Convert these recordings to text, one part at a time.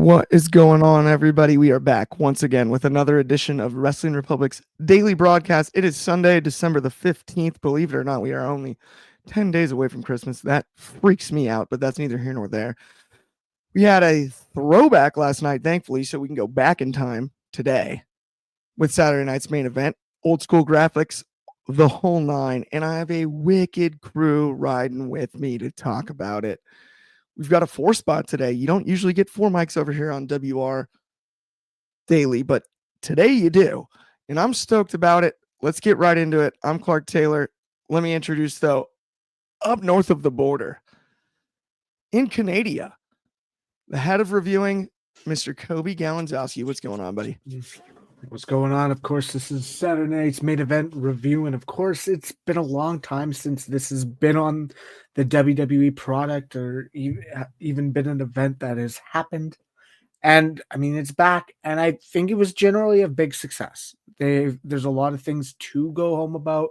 What is going on, everybody? We are back once again with another edition of Wrestling Republic's daily broadcast. It is Sunday, December the 15th. Believe it or not, we are only 10 days away from Christmas. That freaks me out, but that's neither here nor there. We had a throwback last night, thankfully, so we can go back in time today with Saturday night's main event. Old school graphics, the whole nine, and I have a wicked crew riding with me to talk about it. We've got a 4-spot today. You don't usually get 4 mics over here on WR Daily, but today you do. And I'm stoked about it. Let's get right into it. I'm Clark Taylor. Let me introduce, though, up north of the border in Canada, the head of reviewing, Mr. Coby Galenzoski. What's going on, buddy? What's going on? Of course, this is Saturday night's main event review, and of course, it's been a long time since this has been on the WWE product or even been an event that has happened. And I mean, it's back, and I think it was generally a big success. There's a lot of things to go home about,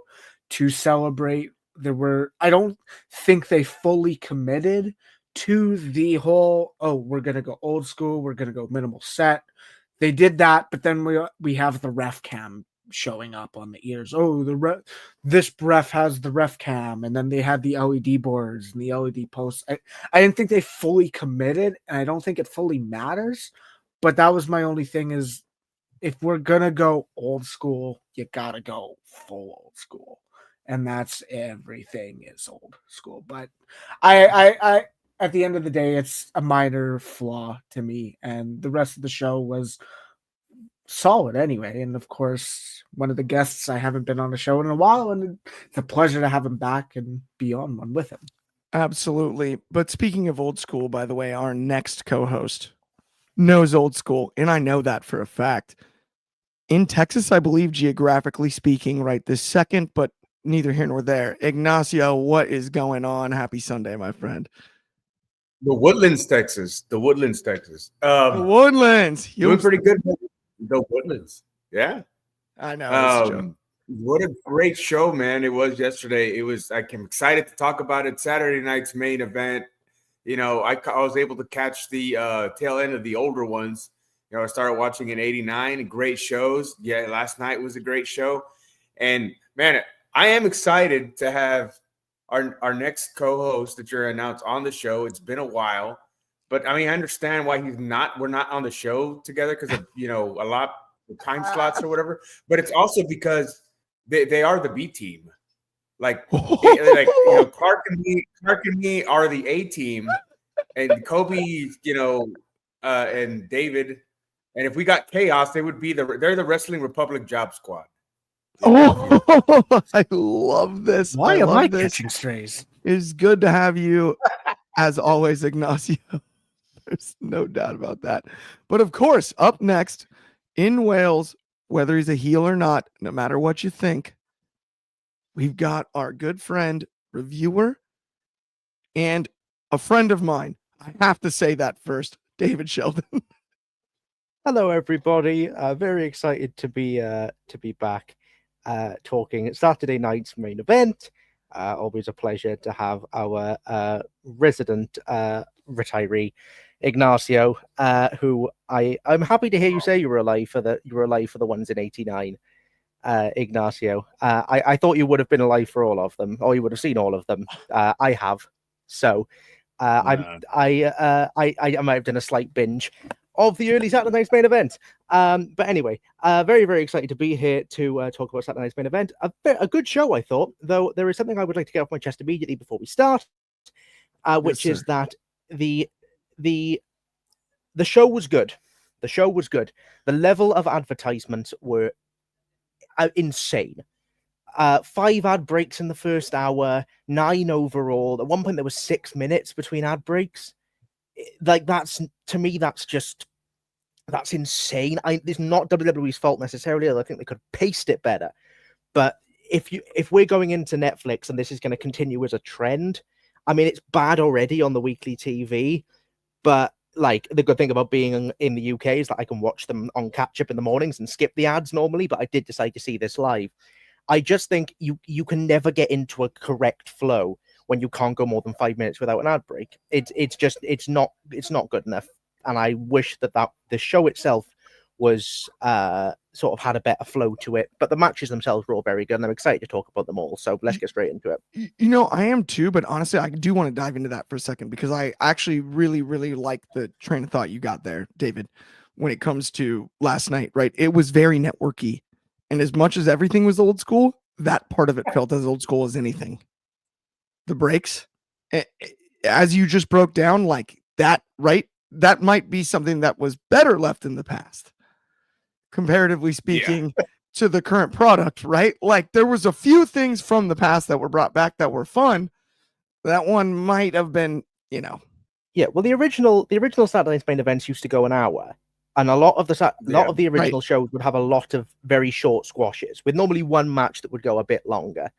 to celebrate. I don't think they fully committed to the whole, we're going to go old school, we're going to go minimal set. They did that, but then we have the ref cam showing up on the ears. This ref has the ref cam, and then they had the LED boards and the LED posts. I didn't think they fully committed, and I don't think it fully matters. But that was my only thing is, if we're gonna go old school, you gotta go full old school, and that's everything is old school. But I at the end of the day, it's a minor flaw to me, and the rest of the show was solid anyway. And of course, one of the guests, I haven't been on a show in a while, and it's a pleasure to have him back and be on one with him. Absolutely. But speaking of old school, by the way, our next co-host knows old school, and I know that for a fact. In Texas, I believe, geographically speaking, right this second, but neither here nor there. Ignacio, what is going on? Happy Sunday, my friend. The Woodlands, Texas. The Woodlands. You're doing pretty good. The Woodlands. Yeah. I know. What a great show, man. It was yesterday. I'm excited to talk about it. Saturday night's main event. You know, I was able to catch the tail end of the older ones. You know, I started watching in 89. Great shows. Yeah, last night was a great show. And, man, I am excited to have our next co-host that you're announced on the show. It's been a while, but I mean, I understand why we're not on the show together because of, a lot of time slots or whatever, but it's also because they are the B team. Clark and me are the A team, and Coby, and David. And if we got chaos, they're the Wrestling Republic Job Squad. Oh, I love this. Why am I catching strays? It's good to have you, as always, Ignacio. There's no doubt about that. But of course, up next in Wales, whether he's a heel or not, no matter what you think, we've got our good friend, reviewer, and a friend of mine. I have to say that first, David Sheldon. Hello, everybody. Very excited to be back. Talking Saturday night's main event. Always a pleasure to have our resident retiree Ignacio, who I'm happy to hear you say you were alive for the ones in 89. Ignacio, I thought you would have been alive for all of them, or you would have seen all of them. I have, so I might have done a slight binge of the early Saturday night's main event. But anyway, very, very excited to be here to talk about Saturday night's main event. A good show, I thought, though there is something I would like to get off my chest immediately before we start, which is that the show was good. The show was good. The level of advertisements were insane. 5 ad breaks in the first hour, 9 overall. At one point, there was 6 minutes between ad breaks. That's insane. It's not WWE's fault necessarily. I think they could have paced it better. But if we're going into Netflix and this is going to continue as a trend, I mean, it's bad already on the weekly TV. But the good thing about being in the UK is that I can watch them on catch up in the mornings and skip the ads normally. But I did decide to see this live. I just think you can never get into a correct flow when you can't go more than 5 minutes without an ad break. It's not good enough. I wish that the show itself was sort of had a better flow to it. But the matches themselves were all very good, and I'm excited to talk about them all. So let's get straight into it. You know, I am too, but honestly, I do want to dive into that for a second because I actually really, really like the train of thought you got there, David, when it comes to last night, right? It was very networky. And as much as everything was old school, that part of it felt as old school as anything. The breaks, as you just broke down, like that, right? That might be something that was better left in the past, comparatively speaking, to the current product, right? Like there was a few things from the past that were brought back that were fun. That one might have been, you know. Yeah, well, the original Saturday Night's Main Events used to go an hour, and a lot of the original shows would have a lot of very short squashes with normally one match that would go a bit longer.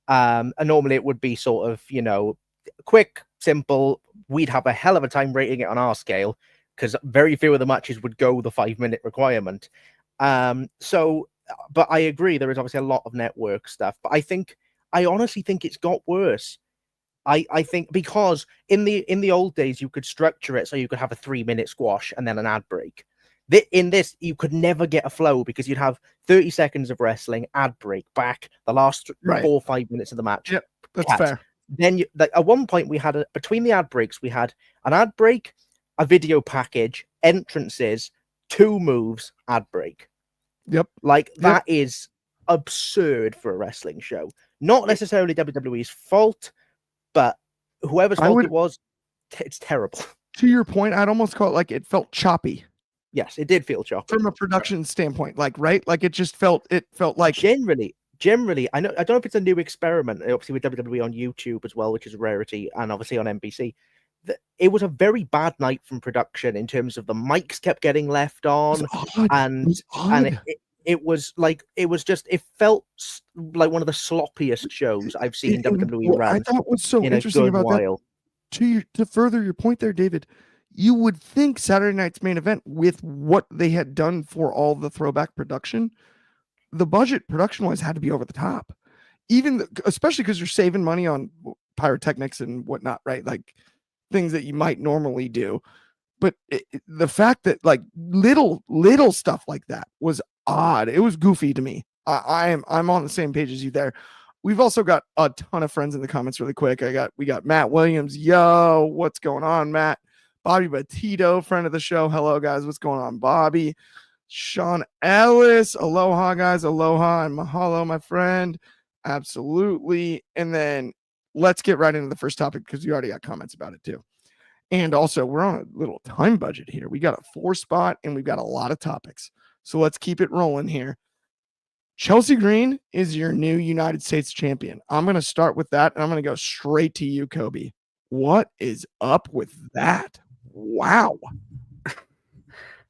And normally it would be sort of, you know, quick, simple. We'd have a hell of a time rating it on our scale because very few of the matches would go the 5-minute requirement. But I agree, there is obviously a lot of network stuff. But I honestly think it's got worse. I think because in the old days you could structure it so you could have a 3-minute squash and then an ad break. In this, you could never get a flow because you'd have 30 seconds of wrestling, ad break, back, the last 4 or 5 minutes of the match. Yep, that's fair. Then at one point we had between the ad breaks, we had an ad break, a video package, entrances, 2 moves, ad break. Yep. That is absurd for a wrestling show. Not necessarily WWE's fault, but whoever's fault it was, it's terrible. To your point, I'd almost call it like it felt choppy. Yes, it did feel choppy from a production standpoint, right? Like it felt like generally, I don't know if it's a new experiment, obviously with WWE on YouTube as well, which is a rarity, and obviously on NBC. It was a very bad night from production in terms of the mics kept getting left on, it felt like one of the sloppiest shows I've seen WWE run. I thought was so interesting about that. To further your point there, David, you would think Saturday Night's Main Event, with what they had done for all the throwback production, the budget production-wise had to be over the top. Especially because you're saving money on pyrotechnics and whatnot, right? Like things that you might normally do. But the fact that like little stuff like that was odd. It was goofy to me. I'm on the same page as you there. We've also got a ton of friends in the comments really quick. We got Matt Williams. Yo, what's going on, Matt? Bobby Batito, friend of the show. Hello, guys. What's going on, Bobby? Sean Ellis. Aloha, guys. Aloha and mahalo, my friend. Absolutely. And then let's get right into the first topic because you already got comments about it too. And also, we're on a little time budget here. We got a 4-spot and we've got a lot of topics. So let's keep it rolling here. Chelsea Green is your new United States champion. I'm going to start with that, and I'm going to go straight to you, Coby. What is up with that? Wow.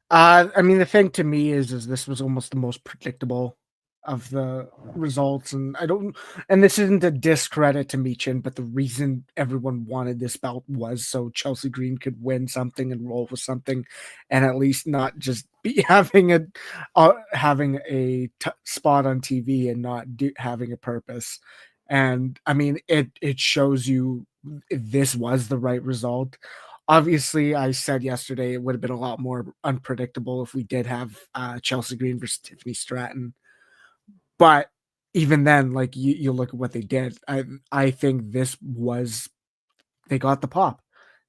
I mean, the thing to me is this was almost the most predictable of the results, and this isn't a discredit to Michin, but the reason everyone wanted this belt was so Chelsea Green could win something and roll with something, and at least not just be having a spot on TV and not having a purpose. And I mean, it shows you this was the right result. Obviously, I said yesterday it would have been a lot more unpredictable if we did have Chelsea Green versus Tiffany Stratton. But even then, like you look at what they did, I think they got the pop.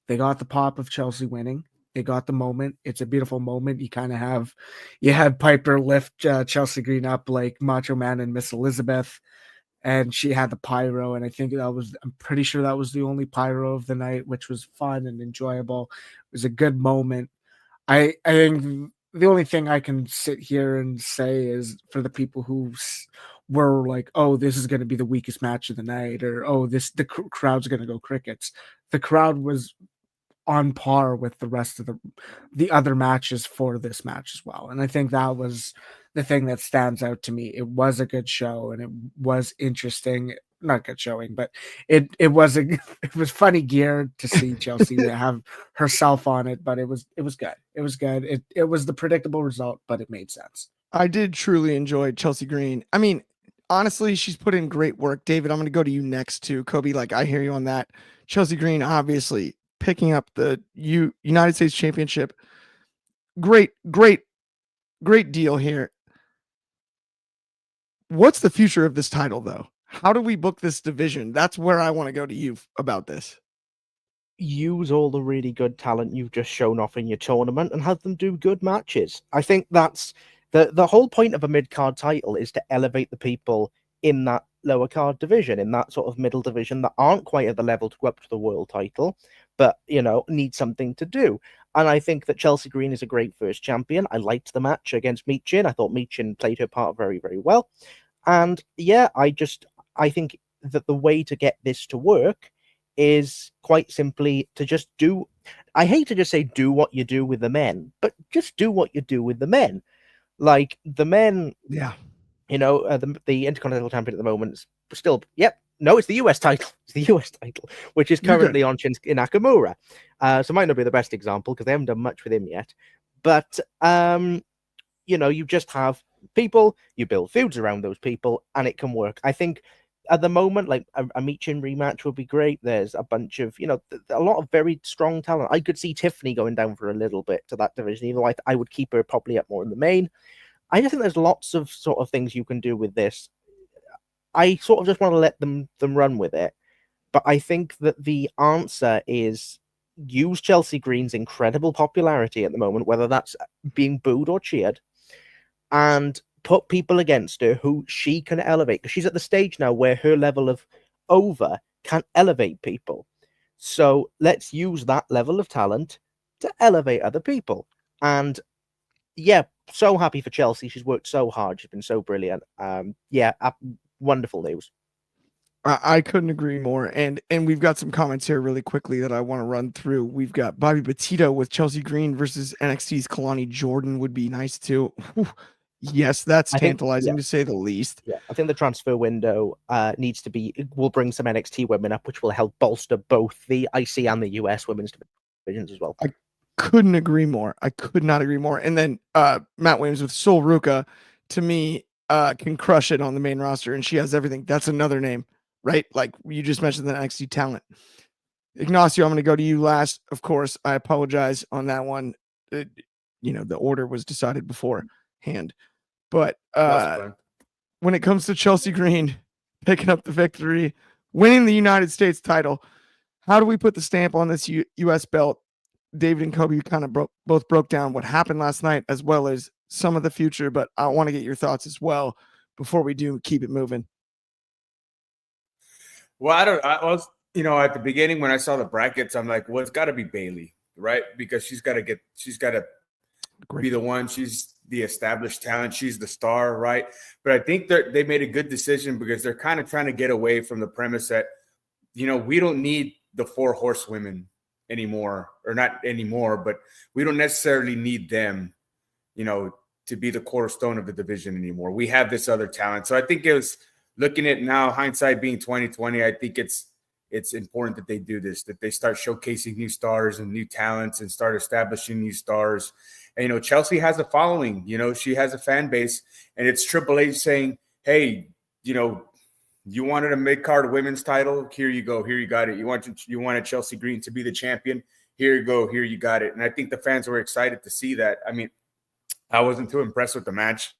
They got the pop of Chelsea winning. They got the moment. It's a beautiful moment. You had Piper lift Chelsea Green up like Macho Man and Miss Elizabeth, and she had the pyro. And I'm pretty sure that was the only pyro of the night, which was fun and enjoyable. It was a good moment. I think the only thing I can sit here and say is for the people who were like, oh, this is going to be the weakest match of the night, or oh, the crowd's going to go crickets. The crowd was on par with the rest of the other matches for this match as well. And I think that was the thing that stands out to me. It was a good show and it was interesting. Not good showing, but it was funny gear to see Chelsea have herself on it, but it was good. It was good. It was the predictable result, but it made sense. I did truly enjoy Chelsea Green. I mean, honestly, she's put in great work. David, I'm going to go to you next too. Coby, like I hear you on that. Chelsea Green, obviously picking up the United States Championship. Great deal here. What's the future of this title, though? How do we book this division? That's where I want to go to you about this. Use all the really good talent you've just shown off in your tournament and have them do good matches. I think that's the whole point of a mid-card title, is to elevate the people in that lower card division, in that sort of middle division that aren't quite at the level to go up to the world title, but, you know, need something to do. And I think that Chelsea Green is a great first champion. I liked the match against Michin. I thought Michin played her part very, very well. And yeah, I think that the way to get this to work is quite simply to just do, I hate to just say do what you do with the men, but just do what you do with the men. Like the men, yeah, you know, the Intercontinental Champion at the moment is still, no, it's the US title. It's the US title, which is currently on Shinsuke Nakamura. So it might not be the best example because they haven't done much with him yet. But, you know, you just have people, you build feuds around those people, and it can work. I think at the moment, like a Michin rematch would be great. There's a bunch of, you know, a lot of very strong talent. I could see Tiffany going down for a little bit to that division, even though I would keep her probably up more in the main. I just think there's lots of sort of things you can do with this. I sort of just want to let them run with it. But I think that the answer is use Chelsea Green's incredible popularity at the moment, whether that's being booed or cheered, and put people against her who she can elevate. Because she's at the stage now where her level of over can elevate people. So let's use that level of talent to elevate other people. And yeah, so happy for Chelsea. She's worked so hard. She's been so brilliant. Wonderful news. I couldn't agree more. And we've got some comments here really quickly that I want to run through. We've got Bobby Petito with Chelsea Green versus NXT's Kalani Jordan would be nice too. Whew. Yes, that's tantalizing to say the least. Yeah, I think the transfer window needs to be, we'll bring some NXT women up, which will help bolster both the IC and the US women's divisions as well. I couldn't agree more. I could not agree more. And then Matt Williams with Sol Ruka, to me, can crush it on the main roster, and she has everything. That's another name, right? Like you just mentioned the NXT talent. Ignacio, I'm going to go to you last. Of course, I apologize on that one. You know, the order was decided beforehand. But when it comes to Chelsea Green picking up the victory, winning the United States title, how do we put the stamp on this U.S. belt? David and Coby kind of both broke down what happened last night as well as some of the future, but I want to get your thoughts as well before we do keep it moving. Well, I was, you know, at the beginning when I saw the brackets, I'm like, well, it's got to be Bayley, right? Because she's got to be the one. She's the established talent. She's the star, right? But I think they made a good decision because they're kind of trying to get away from the premise that, you know, we don't need the 4 horsewomen anymore, or not anymore, but we don't necessarily need them, you know, to be the cornerstone of the division anymore. We have this other talent. So I think it was, looking at now, hindsight being 2020, I think it's important that they do this, that they start showcasing new stars and new talents and start establishing new stars. And, you know, Chelsea has a following, you know, she has a fan base, and it's Triple H saying, hey, you know, you wanted a mid-card women's title? Here you go. Here you got it. You wanted Chelsea Green to be the champion? Here you go. Here you got it. And I think the fans were excited to see that. I mean, I wasn't too impressed with the match.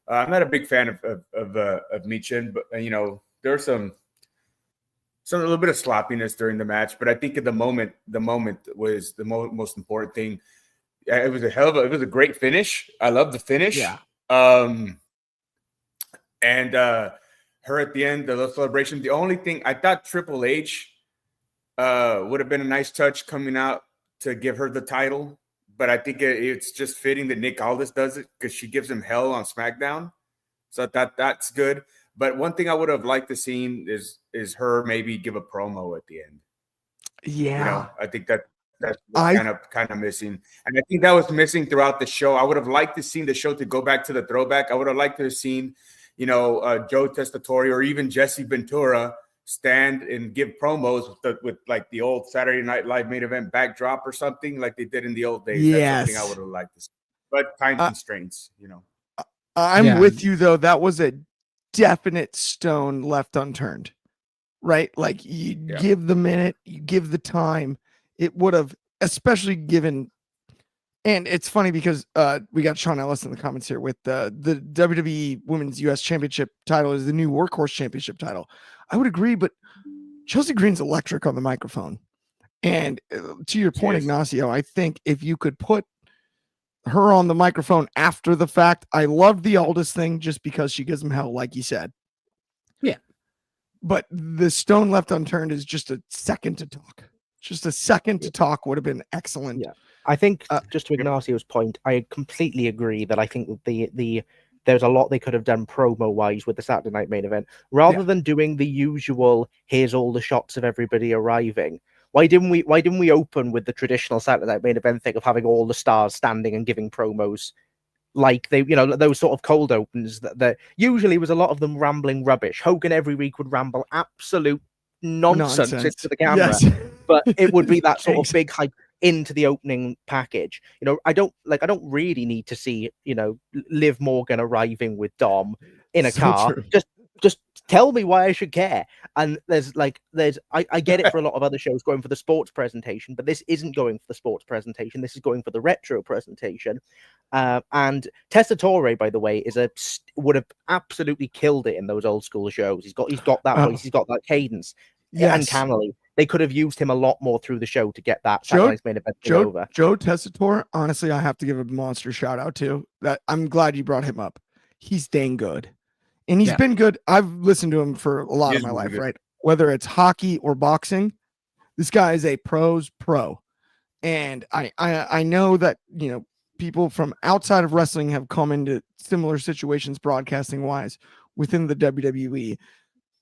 I'm not a big fan of Michin, but, you know, there's a little bit of sloppiness during the match. But I think at the moment was the most important thing. It was a great finish. I love the finish. Yeah. And her at the end, the little celebration. The only thing I thought Triple H would have been a nice touch coming out to give her the title. But I think it's just fitting that Nick Aldis does it because she gives him hell on SmackDown. So that's good. But one thing I would have liked to seen is her maybe give a promo at the end. Yeah. You know, I think that's kind of missing. And I think that was missing throughout the show. I would have liked to seen the show to go back to the throwback. I would have liked to have seen, you know, Joe Testatori or even Jesse Ventura stand and give promos with like the old Saturday Night Live main event backdrop or something like they did in the old days. Yes. That's something I would have liked to see. But time constraints, you know. I'm with you, though. That was a definite stone left unturned, right? Like you give the minute, you give the time. it would have, especially given. And it's funny because we got Sean Ellis in the comments here with the WWE Women's US Championship title is the new Workhorse Championship title. I would agree, but Chelsea Green's electric on the microphone. And to your point, Ignacio, I think if you could put her on the microphone after the fact, I love the Aldous thing just because she gives him hell, like you said. Yeah. But the stone left unturned is just a second to talk. Just a second to talk would have been excellent. Yeah. I think just to Ignacio's point, I completely agree that I think that there's a lot they could have done promo wise with the Saturday night main event rather than doing the usual here's all the shots of everybody arriving. Why didn't we open with the traditional Saturday night main event thing of having all the stars standing and giving promos like they, those sort of cold opens that usually was a lot of them rambling rubbish. Hogan every week would ramble absolute nonsense into the camera, yes. but it would be that sort of big hype into the opening package. I don't really need to see, Liv Morgan arriving with Dom in a car. True. Just tell me why I should care. And I get it for a lot of other shows going for the sports presentation, but this isn't going for the sports presentation. This is going for the retro presentation. And Tessa Torre, by the way, would have absolutely killed it in those old school shows. He's got that voice, he's got that cadence. Yes. Uncannily. They could have used him a lot more through the show to get that Saturday's main event over. Joe Tessitore, honestly, I have to give a monster shout out to that. I'm glad you brought him up. He's dang good. And he's been good. I've listened to him for a lot of my life, right? Whether it's hockey or boxing, this guy is a pro's pro. And I know that, people from outside of wrestling have come into similar situations broadcasting wise within the WWE.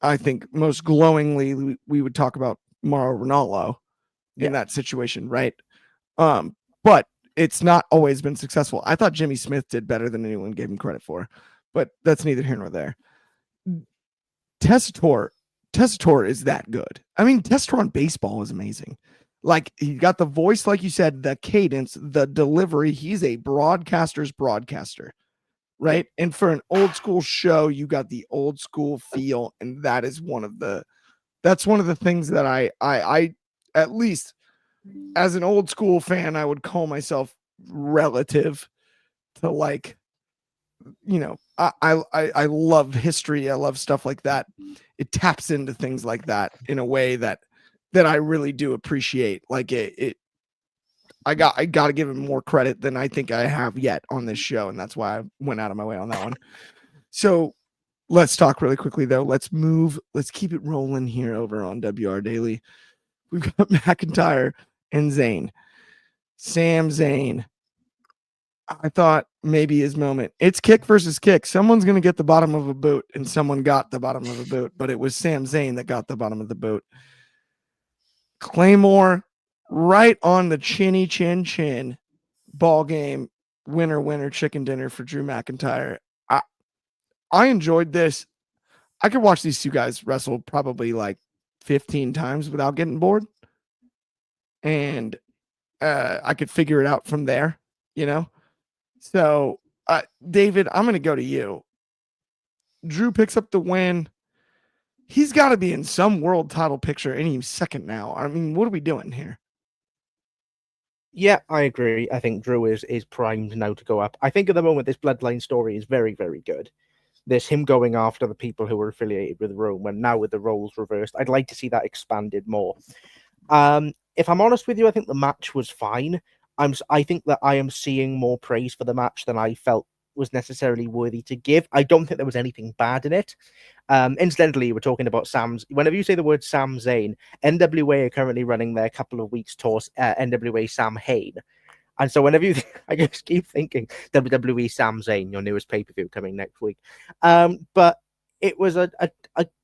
I think most glowingly, we would talk about Mauro Ranallo in that situation, right? But it's not always been successful. I thought Jimmy Smith did better than anyone gave him credit for, but that's neither here nor there. Tessitore is that good. I mean, Tessitore on baseball is amazing. Like, he got the voice, like you said, the cadence, the delivery. He's a broadcaster's broadcaster. Right. And for an old school show, you got the old school feel. And that is one of the things that I at least as an old school fan, I would call myself relative to, like, I love history. I love stuff like that. It taps into things like that in a way that I really do appreciate. Like I got to give him more credit than I think I have yet on this show, and that's why I went out of my way on that one. So let's talk really quickly, though. Let's keep it rolling here over on WR Daily. We've got McIntyre and Zayn. Sam Zayn. I thought maybe his moment. It's kick versus kick. Someone's going to get the bottom of a boot, and someone got the bottom of a boot, but it was Sam Zayn that got the bottom of the boot. Claymore right on the chinny chin ball game. Winner chicken dinner for Drew McIntyre. I enjoyed this. I could watch these two guys wrestle probably like 15 times without getting bored. And I could figure it out from there, So, David, I'm going to go to you. Drew picks up the win. He's got to be in some world title picture any second now. I mean, what are we doing here? Yeah, I agree. I think Drew is primed now to go up. I think at the moment this Bloodline story is very, very good. There's him going after the people who are affiliated with Roman, now with the roles reversed. I'd like to see that expanded more. If I'm honest with you, I think the match was fine. I think that I am seeing more praise for the match than I felt was necessarily worthy to give. I don't think there was anything bad in it. Incidentally, we're talking about whenever you say the word Sam Zayn, NWA are currently running their couple of weeks tour, NWA Sam Hain. And so whenever I just keep thinking WWE Sam Zayn, your newest pay-per-view coming next week. But it was a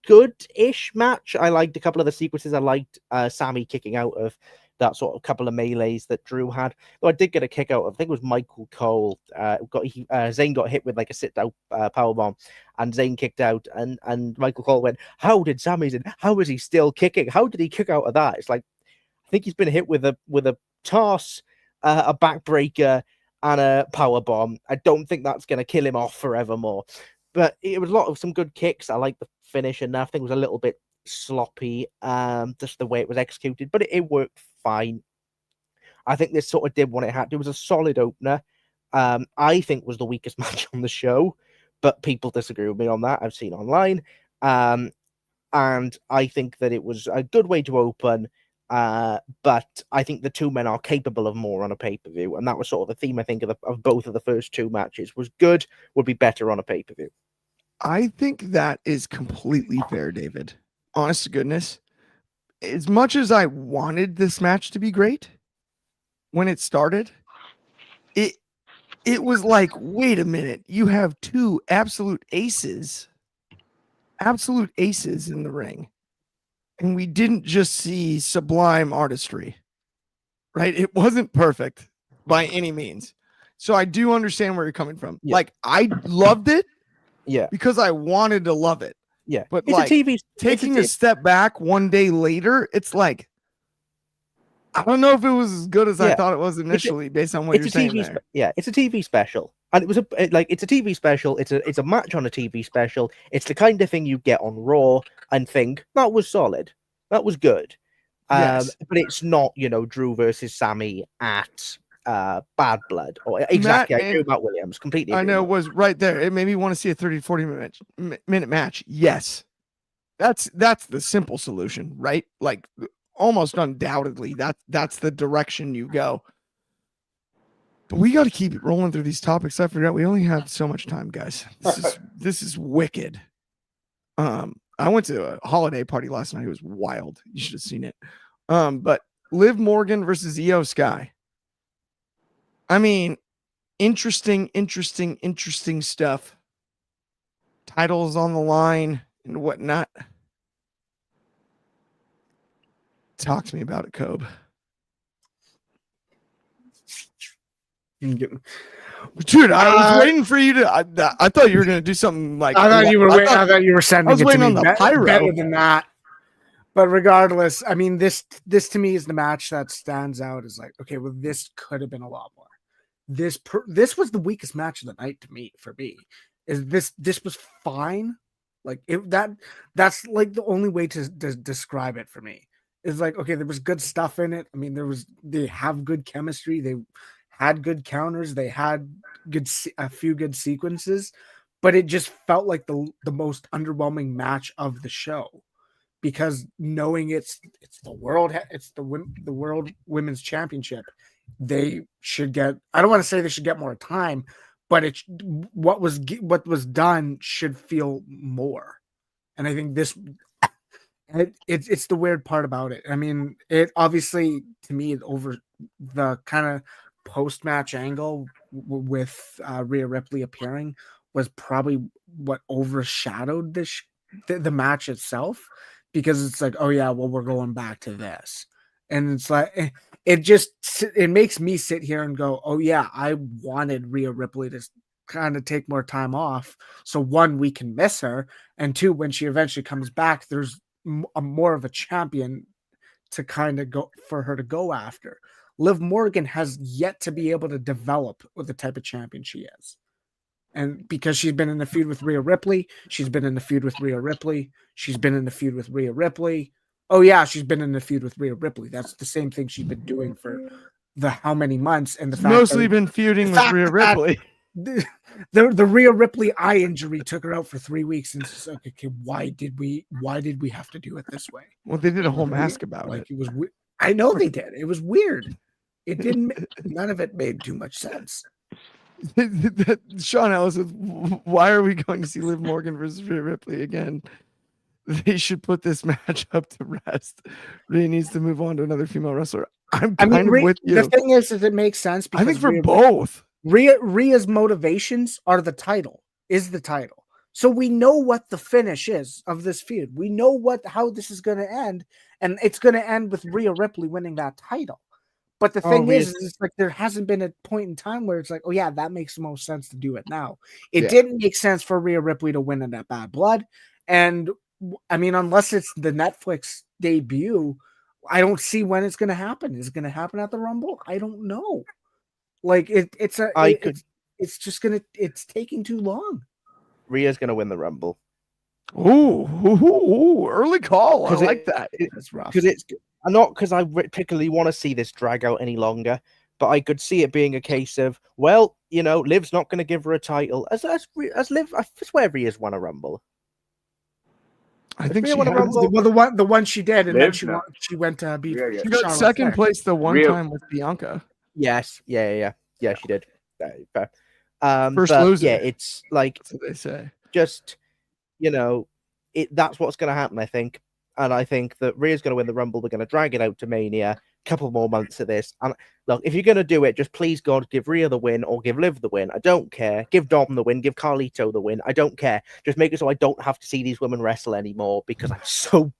good-ish match. I liked a couple of the sequences. I liked Sammy kicking out of that sort of couple of melees that Drew had. Though I did get a kick out of, I think it was Michael Cole. Zayn got hit with like a sit-down powerbomb, and Zayn kicked out, and Michael Cole went, how did Sami Zayn, how is he still kicking? How did he kick out of that? It's like, I think he's been hit with a toss, a backbreaker, and a powerbomb. I don't think that's going to kill him off forevermore. But it was a lot of some good kicks. I like the finish enough. I think it was a little bit sloppy, just the way it was executed, but it worked fine. I think this sort of did what it had. It was a solid opener. I think was the weakest match on the show, but people disagree with me on that. I've seen online. And I think that it was a good way to open, but I think the two men are capable of more on a pay-per-view, and that was sort of the theme, I think, of both of the first two matches. Was good, would be better on a pay-per-view. I think that is completely fair, David. Honest to goodness. As much as I wanted this match to be great when it started, it was like, wait a minute, you have two absolute aces in the ring. And we didn't just see sublime artistry, right? It wasn't perfect by any means. So I do understand where you're coming from. Yeah. Like, I loved it. Yeah. Because I wanted to love it. Yeah. But it's like a TV, taking a step back one day later, it's like, I don't know if it was as good as I thought it was initially based on what you're saying there. It's a TV special. And it was it's a TV special. It's a match on a TV special. It's the kind of thing you get on Raw and think that was solid. That was good. Yes. But it's not, Drew versus Sammy at Bad Blood or exactly. I agree about Williams completely. I know it was right there. It made me want to see a 30-40 minute match. Yes. That's the simple solution, right? Like almost undoubtedly that's the direction you go. But we got to keep rolling through these topics. I forgot we only have so much time, guys. This is wicked. I went to a holiday party last night. It was wild. You should have seen it. But Liv Morgan versus Io Sky. I mean, interesting stuff. Titles on the line and whatnot. Talk to me about it, Cobe. Dude, I was waiting for you to. I thought you were going to do something like. I thought you were sending it to me. Better than that. But regardless, I mean, this to me is the match that stands out. Is like, okay, well, this could have been a lot more. This was the weakest match of the night to me. For me, is this was fine. Like that's like the only way to describe it for me. Is like, okay, there was good stuff in it. I mean, they have good chemistry. They had good counters. They had a few good sequences, but it just felt like the most underwhelming match of the show, because knowing it's the world women's championship, they should get. I don't want to say they should get more time, but what was done should feel more, and I think this. It's the weird part about it. I mean, it obviously to me over the kind of post-match angle with Rhea Ripley appearing was probably what overshadowed the match itself, because it's like, oh yeah, well, we're going back to this, and it's like it makes me sit here and go, oh yeah, I wanted Rhea Ripley to kind of take more time off, so one, we can miss her, and two, when she eventually comes back, there's more of a champion to kind of go for her to go after. Liv Morgan has yet to be able to develop with the type of champion she is. And because she's been in the feud with Rhea Ripley, she's been in the feud with Rhea Ripley, she's been in the feud with Rhea Ripley. Oh yeah, she's been in the feud with Rhea Ripley. That's the same thing she's been doing for the how many months, and the fact mostly been feuding with Rhea Ripley. The Rhea Ripley eye injury took her out for 3 weeks, and it's like, okay, why did we have to do it this way? Well, they did a whole mask about it. It was. I know they did. It was weird. It didn't. None of it made too much sense. Sean Ellis, why are we going to see Liv Morgan versus Rhea Ripley again? They should put this match up to rest. Rhea needs to move on to another female wrestler. I'm kind of with you. The thing is it makes sense because I think for both. Rhea's motivations are the title. So we know what the finish is of this feud. We know how this is going to end, and it's going to end with Rhea Ripley winning that title. But the thing is it's like there hasn't been a point in time where it's like, oh yeah, that makes the most sense to do it now. It didn't make sense for Rhea Ripley to win in that Bad Blood, and I mean, unless it's the Netflix debut, I don't see when it's going to happen. Is it going to happen at the Rumble? I don't know. Like it's taking too long. Rhea's gonna win the Rumble. Ooh, early call. I like that. That's rough. Because not because I particularly want to see this drag out any longer, but I could see it being a case of, well, you know, Liv's not going to give her a title. As Liv, I swear every year's won a Rumble. I think she won a has. Rumble? Well, the one she did, and then Liv? she went to be. Yeah, yeah. She got Charlotte second Flair. place the one Real. time with Bianca. Yes, yeah, she did. Fair. First but loser. yeah, it's like That's what they say. just, you know, that's what's going to happen, I think. And I think that Rhea's going to win the Rumble. We're going to drag it out to Mania. A couple more months of this. And look, if you're going to do it, just please, God, give Rhea the win or give Liv the win. I don't care. Give Dom the win. Give Carlito the win. I don't care. Just make it so I don't have to see these women wrestle anymore because I'm so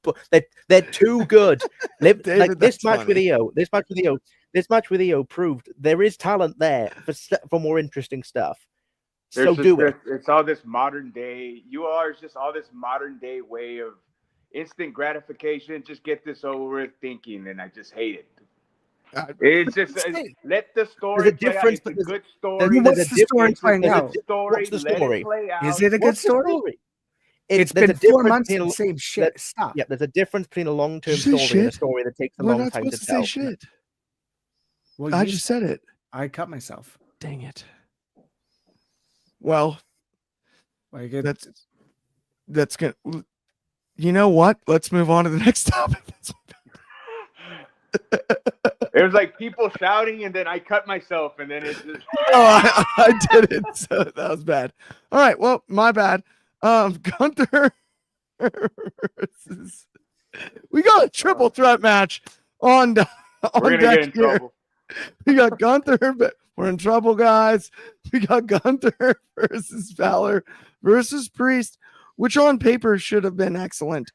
they're too good. Liv, David, like this that's match funny. with EO proved there is talent there for more interesting stuff. There's So do it. It's all this modern day. It's just all this modern day way of instant gratification. Just get this over with thinking, and I just hate it. It's just let the story There's a play out. difference, It's a but good story. What's the story playing out? Story. What's the Let story? it play out. Is it a good What's the story? It's there's been a 4 difference months between of the same shit. Stop. Yeah, there's a difference between a long-term Did you say story and a shit? story that takes a We're long not time to supposed to tell. say shit. Well, I you just said it. I cut myself. Dang it. Well, Like that's gonna. You know what? Let's move on to the next topic. It was like people shouting, and then I cut myself, and then it just. Oh, I did it. So that was bad. All right. Well, my bad. Gunther versus. We got a triple threat match on We're gonna deck get in here. trouble. We got Gunther, but we're in trouble, guys. We got Gunther versus Balor versus Priest, which on paper should have been excellent.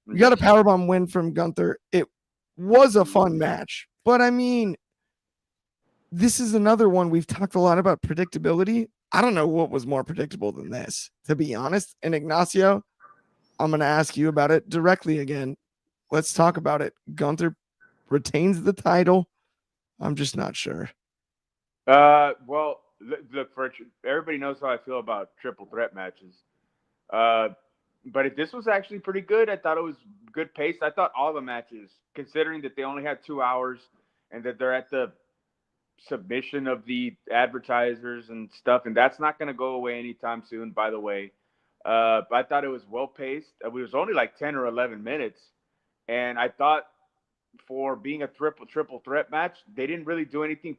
We got a powerbomb win from Gunther. It was a fun match, but I mean, this is another one we've talked a lot about predictability. I don't know what was more predictable than this, to be honest. And Ignacio, I'm going to ask you about it directly again. Let's talk about it. Gunther retains the title. I'm just not sure. Well, look, for everybody knows how I feel about triple threat matches. But this was actually pretty good. I thought it was good pace. I thought all the matches, considering that they only had 2 hours and that they're at the submission of the advertisers and stuff, and that's not going to go away anytime soon, by the way. I thought it was well paced. It was only like 10 or 11 minutes, and I thought for being a triple threat match, they didn't really do anything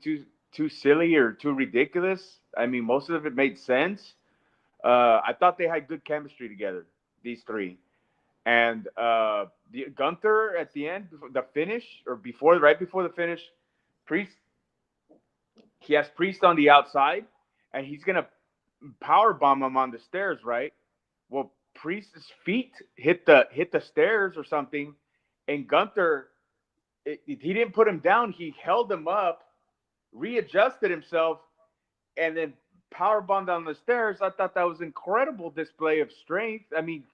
too silly or too ridiculous. I mean, most of it made sense. I thought they had good chemistry together, these three. And the Gunther at the end, the finish, or right before the finish, he has Priest on the outside, and he's gonna power bomb him on the stairs, right? Well, Priest's feet hit the stairs or something, and Gunther, he didn't put him down. He held him up, readjusted himself, and then power bombed down the stairs. I thought that was incredible display of strength. I mean,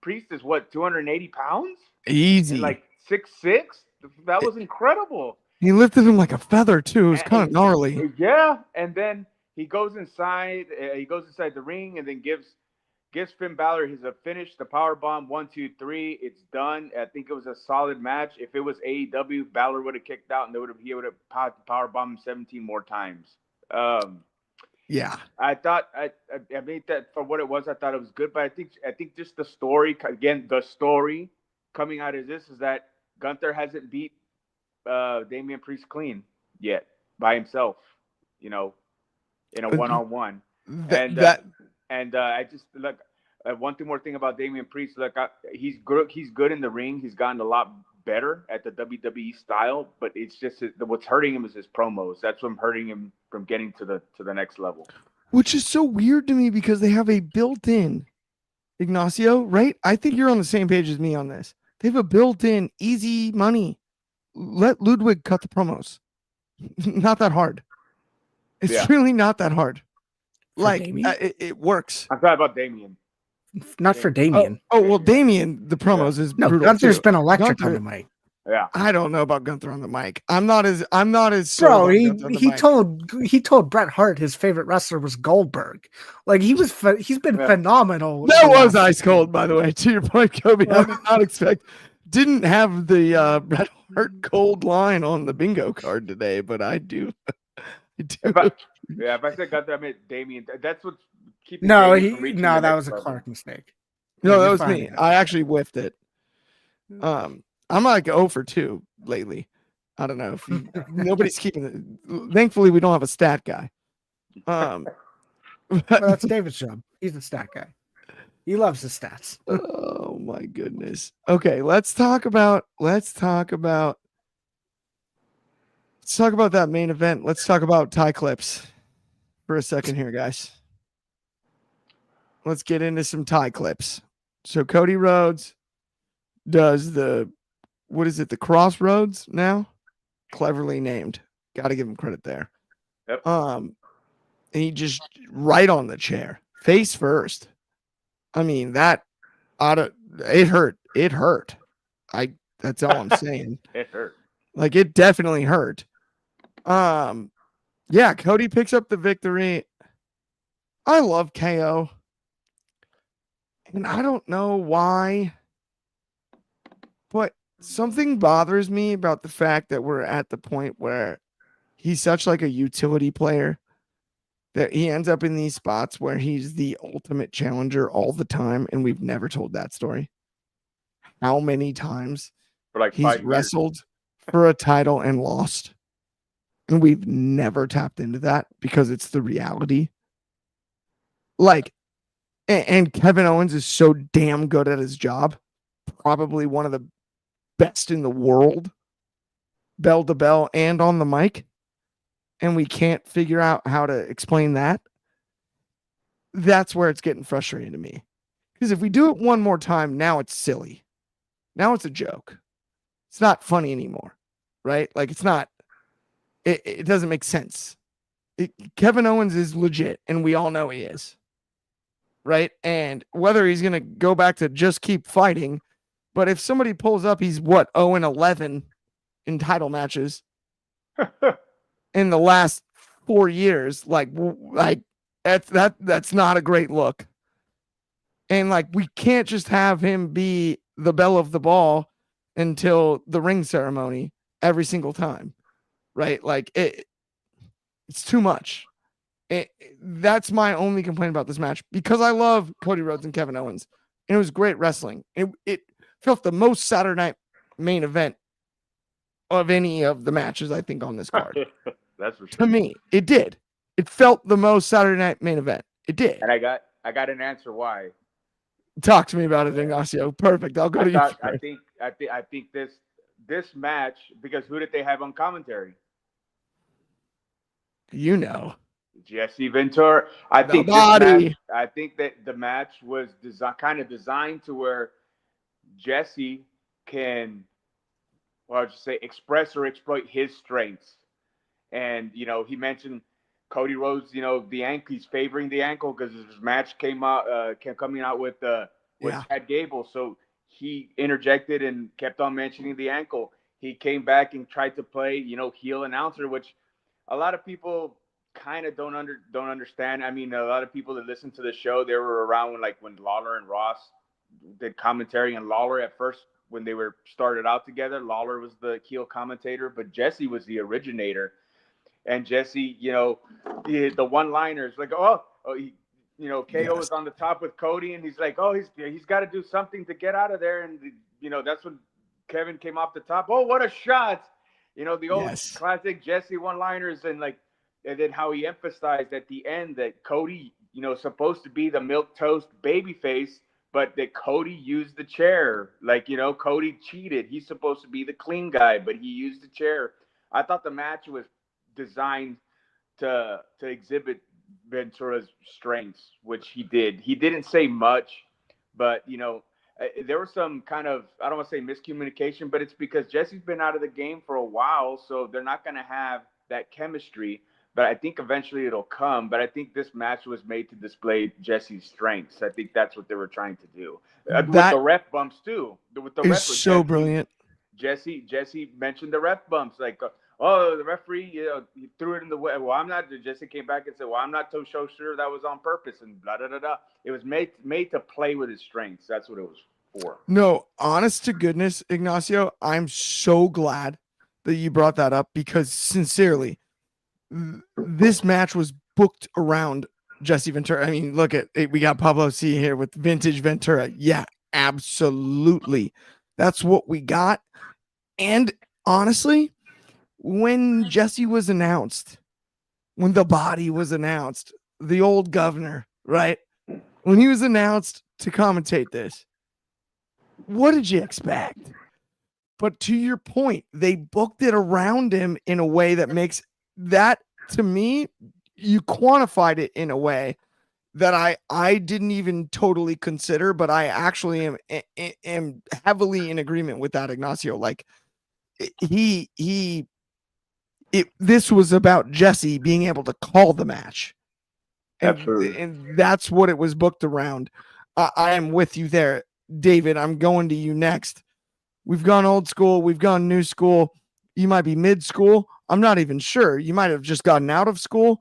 Priest is what, 280 pounds? Easy. And like 6'6"? That was incredible. He lifted him like a feather too. It was kind of gnarly. Yeah, and then he goes inside. He goes inside the ring and then gives Finn Balor his finish, the power bomb. 1, 2, 3. It's done. I think it was a solid match. If it was AEW, Balor would have kicked out and he would have power bombed him 17 more times. Yeah, I thought I made that for what it was. I thought it was good, but I think just the story coming out of this is that Gunther hasn't beat Damian Priest clean yet by himself, in a one-on-one. I just look. One more thing about Damian Priest. Look, he's good in the ring. He's gotten a lot better at the WWE style, but it's just what's hurting him is his promos. That's what's hurting him from getting to the next level. Which is so weird to me because they have a built-in Ignacio, right? I think you're on the same page as me on this. They have a built-in easy money. Let Ludwig cut the promos. Not that hard. It's really not that hard. Like it works. I'm talking about Damian. Not for Damian. Oh well, Damian, the promos is brutal. Gunther's too. been electric on the mic. Yeah, I don't know about Gunther on the mic. I'm not as bro. He told Bret Hart his favorite wrestler was Goldberg. Like he's been phenomenal. That was ice cold, by the way. To your point, Coby, I did not expect didn't have the Bret Hart gold line on the bingo card today, but I do. I do. If I said Gunther, I meant Damien. That's what's keeping No, Damien from reaching the that next was a level. Clark mistake. No, Yeah, that you're was fine, me. Ignacio. I actually whiffed it. I'm like 0 for 2 lately. I don't know if nobody's keeping it. Thankfully, we don't have a stat guy. Well, that's David's job. He's a stat guy. He loves the stats. Oh my goodness. Okay, let's talk about that main event. Let's talk about tie clips for a second here, guys. Let's get into some tie clips. So Cody Rhodes does the Crossroads now? Cleverly named. Got to give him credit there. Yep. And he just right on the chair, face first. I mean, it hurt. It hurt. That's all I'm saying. It hurt. Like, it definitely hurt. Yeah, Cody picks up the victory. I love KO. And I don't know why, but something bothers me about the fact that we're at the point where he's such like a utility player that he ends up in these spots where he's the ultimate challenger all the time, and we've never told that story. How many times For like he's 5 years. wrestled for a title and lost, and we've never tapped into that because it's the reality. Like, and Kevin Owens is so damn good at his job, probably one of the best in the world, bell to bell and on the mic, and we can't figure out how to explain that. That's where it's getting frustrating to me. Because if we do it one more time, now it's silly. Now it's a joke. It's not funny anymore, right? Like, it's not, it doesn't make sense. Kevin Owens is legit, and we all know he is, right? And whether he's going to go back to just keep fighting, but if somebody pulls up, he's 0-11 in title matches in the last 4 years. Like that's not a great look. And like, we can't just have him be the belle of the ball until the ring ceremony every single time, right? Like, it's too much. That's my only complaint about this match, because I love Cody Rhodes and Kevin Owens, and it was great wrestling. It felt the most Saturday night main event of any of the matches, I think, on this card. That's for sure. To me, it did. It felt the most Saturday night main event. It did. And I got an answer why. Talk to me about it, Ignacio. Perfect. I'll go to you first. I think this match, because who did they have on commentary? You know. Jesse Ventura. I think that the match was designed to where Jesse can, well, I'll just say, express or exploit his strengths. And, he mentioned Cody Rhodes, he's favoring the ankle because his match coming out with Chad Gable. So he interjected and kept on mentioning the ankle. He came back and tried to play, heel announcer, which a lot of people kind of don't understand. I mean, a lot of people that listen to the show, they were around when Lawler and Ross did commentary, and Lawler at first, when they were started out together, Lawler was the heel commentator, but Jesse was the originator. And Jesse, the one-liners like, KO is on the top with Cody, and he's like, he's got to do something to get out of there, and that's when Kevin came off the top. Oh, what a shot! The old classic Jesse one-liners, and then how he emphasized at the end that Cody, supposed to be the milquetoast babyface, but that Cody used the chair. Cody cheated. He's supposed to be the clean guy, but he used the chair. I thought the match was designed to exhibit Ventura's strengths, which he did. He didn't say much, but there was some kind of, I don't want to say miscommunication, but it's because Jesse's been out of the game for a while, so they're not going to have that chemistry. But I think eventually it'll come. But I think this match was made to display Jesse's strengths. I think that's what they were trying to do. With the ref bumps too. With the ref, so brilliant. Jesse mentioned the ref bumps, the referee, he threw it in the way. Well, I'm not. Jesse came back and said, "Well, I'm not so sure that was on purpose," and blah blah blah blah. It was made to play with his strengths. That's what it was before. No, honest to goodness, Ignacio, I'm so glad that you brought that up because sincerely, this match was booked around Jesse Ventura. I mean, look at it. We got Pablo C here with vintage Ventura. Yeah, absolutely. That's what we got. And honestly, when Jesse was announced, when the body was announced, the old governor, right? When he was announced to commentate this, what did you expect? But to your point, they booked it around him in a way that makes that, to me, you quantified it in a way that I didn't even totally consider, but I actually am heavily in agreement with that, Ignacio. Like this was about Jesse being able to call the match. Absolutely. And that's what it was booked around. I am with you there, David. I'm going to you next. We've gone old school. We've gone new school. You might be mid school. I'm not even sure. You might have just gotten out of school.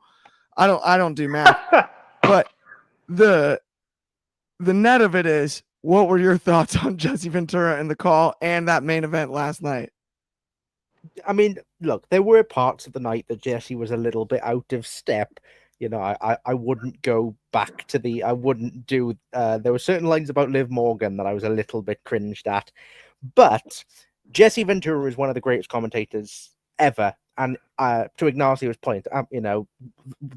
I don't do math. But the net of it is, what were your thoughts on Jesse Ventura and the call and that main event last night? I mean, look, there were parts of the night that Jesse was a little bit out of step. You know, I wouldn't go back to I wouldn't do, there were certain lines about Liv Morgan that I was a little bit cringed at. But Jesse Ventura is one of the greatest commentators ever. And to Ignacio's point, you know,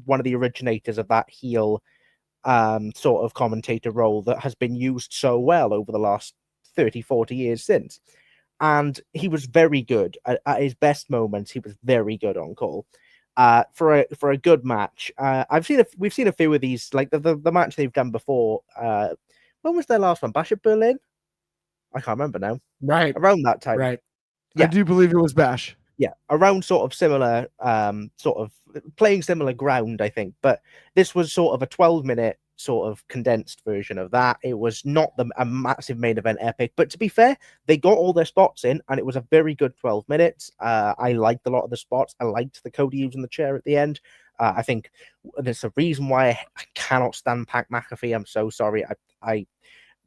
one of the originators of that heel sort of commentator role that has been used so well over the last 30, 40 years since. And he was very good at his best moments. He was very good on call. For a good match. We've seen a few of these, like the match they've done before. When was their last one? Bash at Berlin? I can't remember now. Right. Around that time. Right. Yeah. I do believe it was Bash. Yeah, around sort of similar, sort of playing similar ground, I think. But this was sort of a 12-minute sort of condensed version of that. It was not a massive main event epic, but to be fair, they got all their spots in, and it was a very good 12 minutes. I liked a lot of the spots. I liked the Cody using the chair at the end. I think there's a reason why I cannot stand Pat McAfee. I'm so sorry. I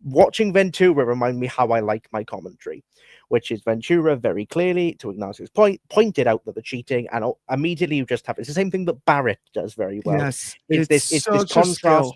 watching Ventura remind me how I like my commentary, which is Ventura very clearly, to Ignacio's point, pointed out that the cheating, and immediately you just have it's the same thing that Barrett does very well. Yes, it's this contrast. Skill.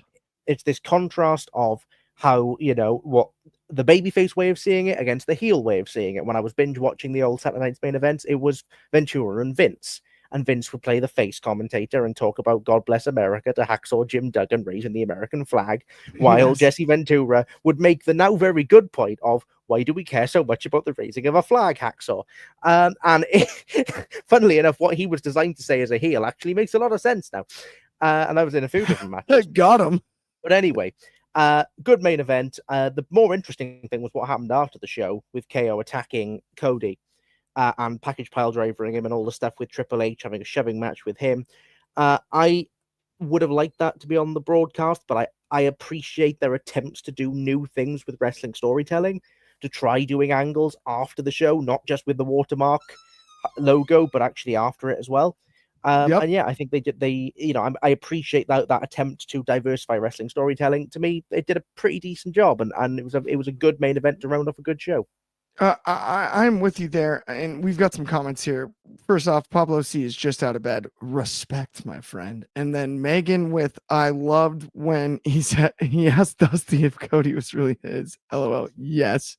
It's this contrast of how, you know, what the babyface way of seeing it against the heel way of seeing it. When I was binge watching the old Saturday Night's Main Events, it was Ventura and Vince. And Vince would play the face commentator and talk about God Bless America to Hacksaw Jim Duggan raising the American flag, while Jesse Ventura would make the now very good point of, why do we care so much about the raising of a flag, Hacksaw? Funnily enough, what he was designed to say as a heel actually makes a lot of sense now. And I was in a few different matches. Got him. But anyway, good main event. The more interesting thing was what happened after the show with KO attacking Cody. And package pile driving him and all the stuff with Triple H having a shoving match with him. I would have liked that to be on the broadcast, but I appreciate their attempts to do new things with wrestling storytelling, to try doing angles after the show, not just with the watermark logo, but actually after it as well. And yeah, I think I appreciate that attempt to diversify wrestling storytelling. To me, they did a pretty decent job, and it was a good main event to round off a good show. I'm with you there, and we've got some comments here. First off, Pablo C is just out of bed. Respect, my friend. And then Megan with, I loved when he said he asked Dusty if Cody was really his. LOL. Yes.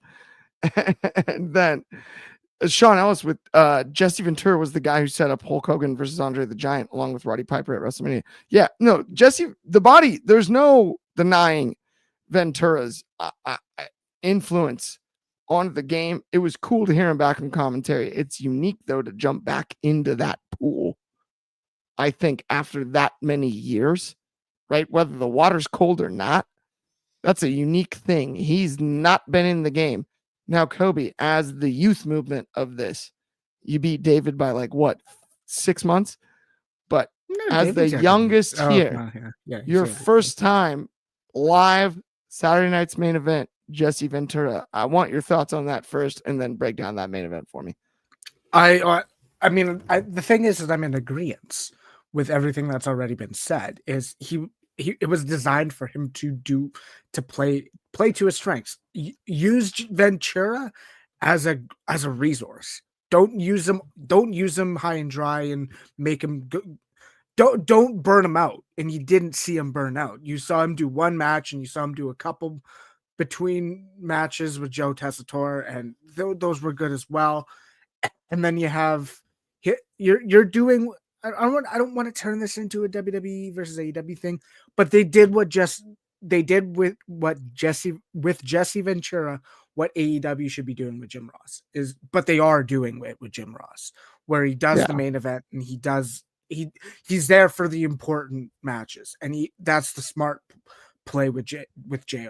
And then Sean Ellis with Jesse Ventura was the guy who set up Hulk Hogan versus Andre the Giant along with Roddy Piper at WrestleMania. Yeah, no, Jesse, the body, there's no denying Ventura's influence on the game. It was cool to hear him back in commentary. It's unique though to jump back into that pool. I think after that many years, right? Whether the water's cold or not, that's a unique thing. He's not been in the game. Now, Coby, as the youth movement of this, you beat David by like what, 6 months? But as the youngest here, your first time live Saturday night's main event, Jesse Ventura. I want your thoughts on that first, and then break down that main event for me. I mean, the thing is that I'm in agreement with everything that's already been said. Is it was designed for him to play to his strengths. Use Ventura as a resource. Don't use him high and dry and make him go. Don't burn him out. And you didn't see him burn out. You saw him do one match, and you saw him do a couple between matches with Joe Tessitore, and those were good as well. And then you have you're doing. I don't want to turn this into a WWE versus AEW thing, but they did with Jesse Ventura what AEW should be doing with Jim Ross but they are doing it with Jim Ross, where he does the main event and he's there for the important matches, and that's the smart play with JR,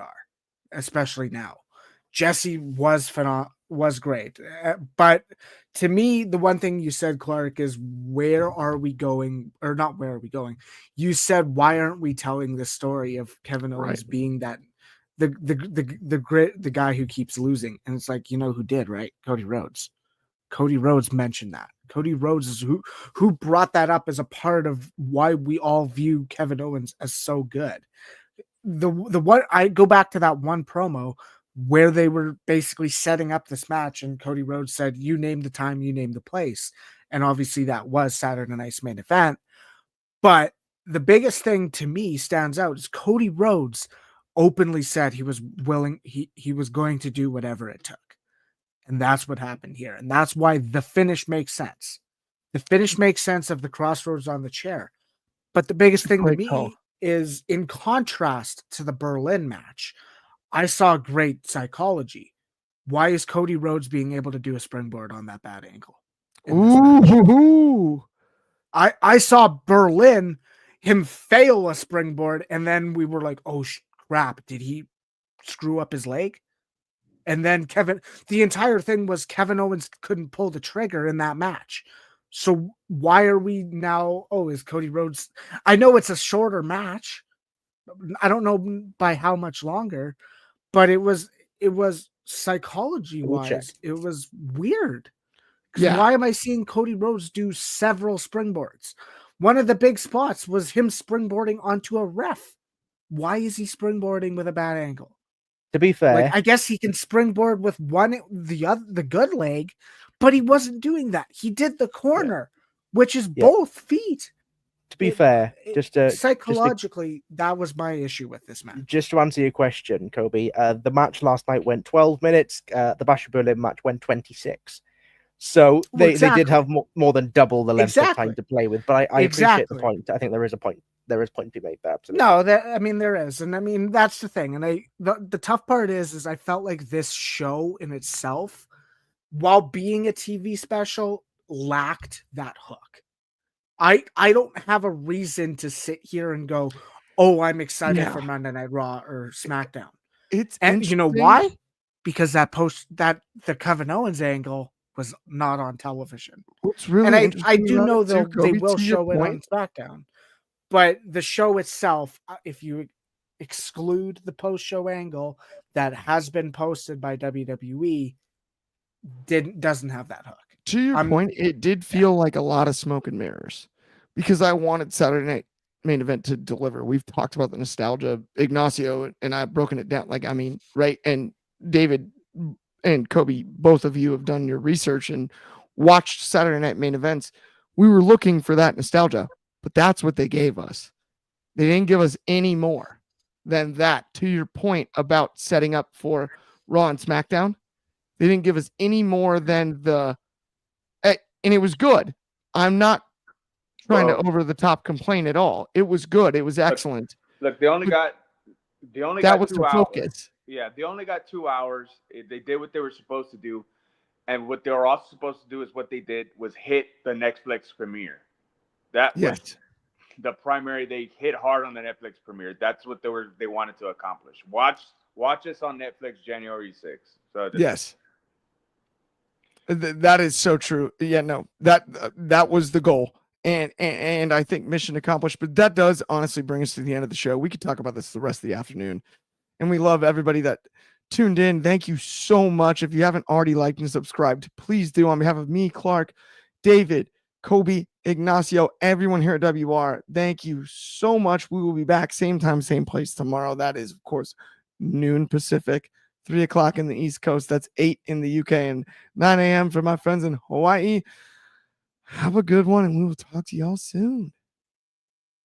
especially now. Jesse was great, but to me, the one thing you said, Clark, is where are we going, or not where are we going? You said, why aren't we telling the story of Kevin Owens being that the guy who keeps losing? And it's like, you know who did, right? Cody Rhodes. Cody Rhodes mentioned that. Cody Rhodes is who brought that up as a part of why we all view Kevin Owens as so good. The one, I go back to that one promo where they were basically setting up this match, and Cody Rhodes said, "You name the time, you name the place," and obviously that was Saturday Night's Main Event. But the biggest thing to me stands out is Cody Rhodes openly said he was willing, he was going to do whatever it took. And that's what happened here. And that's why the finish makes sense. The finish makes sense of the crossroads on the chair. But the biggest thing to me is, in contrast to the Berlin match, I saw great psychology. Why is Cody Rhodes being able to do a springboard on that bad angle? Ooh. I saw Berlin, him fail a springboard, and then we were like, oh crap, did he screw up his leg? And then the entire thing was Kevin Owens couldn't pull the trigger in that match. So why are we now, is Cody Rhodes? I know it's a shorter match. I don't know by how much longer, but it was psychology wise, it was weird. Yeah. Why am I seeing Cody Rhodes do several springboards? One of the big spots was him springboarding onto a ref. Why is he springboarding with a bad angle? To be fair, I guess he can springboard with the good leg, but he wasn't doing that. He did the corner, which is both feet. To be fair, psychologically, that was my issue with this match. Just to answer your question, Coby, the match last night went 12 minutes. The Bash of Berlin match went 26. So they did have more than double the length of time to play with. But I appreciate the point. I think there is a point. There is a point to be made there. Absolutely. No, there is. And that's the thing. And the tough part is I felt like this show in itself, while being a TV special, lacked that hook. I don't have a reason to sit here and go, oh, I'm excited for Monday Night Raw or SmackDown. And you know why? Because the Kevin Owens angle was not on television. What's really and I do know they will show it on SmackDown. But the show itself, if you exclude the post-show angle that has been posted by WWE, doesn't have that hook. To your point, it did feel like a lot of smoke and mirrors, because I wanted Saturday Night Main Event to deliver. We've talked about the nostalgia. Ignacio and I've broken it down. Right? And David and Coby, both of you have done your research and watched Saturday Night Main Events. We were looking for that nostalgia. But that's what they gave us. They didn't give us any more than that. To your point about setting up for Raw and SmackDown, they didn't give us any more than and it was good. I'm not trying to over the top complain at all. It was good. It was excellent. Look, they only got 2 hours. Focus. Yeah, they only got 2 hours. They did what they were supposed to do, and what they were also supposed to do is what they did was hit the Netflix premiere. That was the primary. They hit hard on the Netflix premiere. That's what they wanted to accomplish. Watch us on Netflix January 6th. So yes, that is so true. Yeah, no, that was the goal, and I think mission accomplished. But that does honestly bring us to the end of the show. We could talk about this the rest of the afternoon, and we love everybody that tuned in. Thank you so much. If you haven't already liked and subscribed, please do. On behalf of me, Clark, David, Coby, Ignacio, everyone here at WR, thank you so much. We will be back same time, same place tomorrow. That is, of course, noon Pacific, 3 o'clock in the East Coast. That's 8 in the UK and 9 a.m. for my friends in Hawaii. Have a good one, and we will talk to y'all soon.